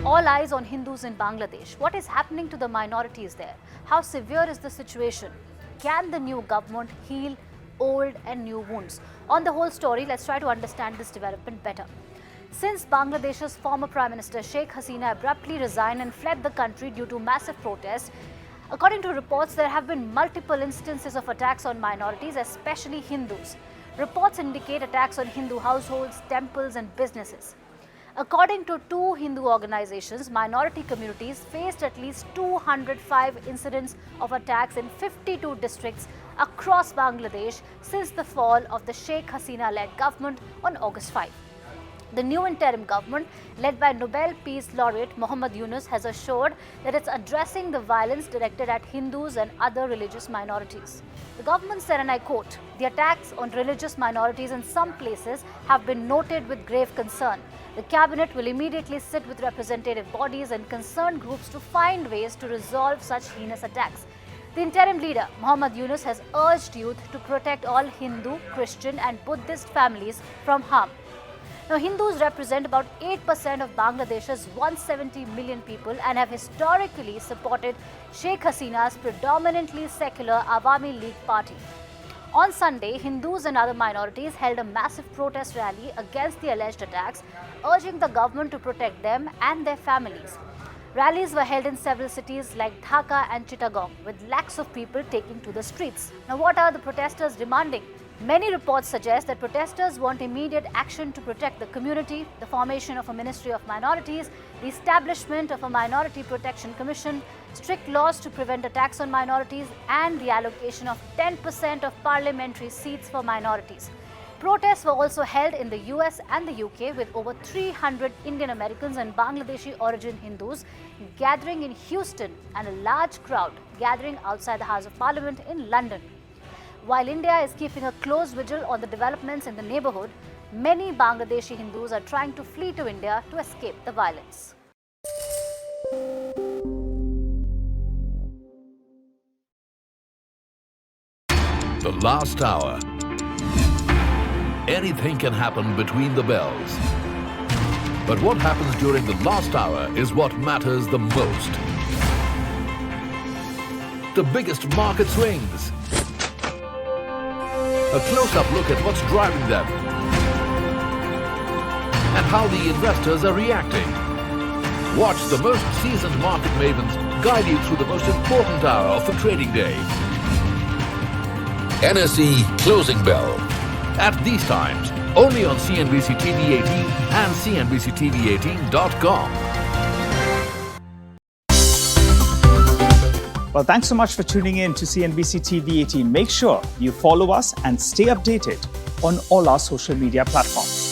All eyes on Hindus in Bangladesh. What is happening to the minorities there? How severe is the situation? Can the new government heal old and new wounds? On the whole story, let's try to understand this development better. Since Bangladesh's former Prime Minister Sheikh Hasina abruptly resigned and fled the country due to massive protests, according to reports, there have been multiple instances of attacks on minorities, especially Hindus. Reports indicate attacks on Hindu households, temples and businesses. According to two Hindu organizations, minority communities faced at least 205 incidents of attacks in 52 districts across Bangladesh since the fall of the Sheikh Hasina-led government on August 5. The new interim government, led by Nobel Peace Laureate Muhammad Yunus, has assured that it's addressing the violence directed at Hindus and other religious minorities. The government said, and I quote, "The attacks on religious minorities in some places have been noted with grave concern. The cabinet will immediately sit with representative bodies and concerned groups to find ways to resolve such heinous attacks." The interim leader, Muhammad Yunus, has urged youth to protect all Hindu, Christian and Buddhist families from harm. Now, Hindus represent about 8% of Bangladesh's 170 million people and have historically supported Sheikh Hasina's predominantly secular Awami League party. On Sunday, Hindus and other minorities held a massive protest rally against the alleged attacks, urging the government to protect them and their families. Rallies were held in several cities like Dhaka and Chittagong, with lakhs of people taking to the streets. Now, what are the protesters demanding? Many reports suggest that protesters want immediate action to protect the community, the formation of a Ministry of Minorities, the establishment of a Minority Protection Commission, strict laws to prevent attacks on minorities, and the allocation of 10% of parliamentary seats for minorities. Protests were also held in the US and the UK, with over 300 Indian Americans and Bangladeshi origin Hindus gathering in Houston and a large crowd gathering outside the House of Parliament in London. While India is keeping a close vigil on the developments in the neighborhood, many Bangladeshi Hindus are trying to flee to India to escape the violence. The last hour. Anything can happen between the bells. But what happens during the last hour is what matters the most. The biggest market swings. A close-up look at what's driving them and how the investors are reacting. Watch the most seasoned market mavens guide you through the most important hour of the trading day. NSE Closing Bell. At these times, only on CNBC-TV18 and CNBC-TV18.com. Well, thanks so much for tuning in to CNBC TV 18. Make sure you follow us and stay updated on all our social media platforms.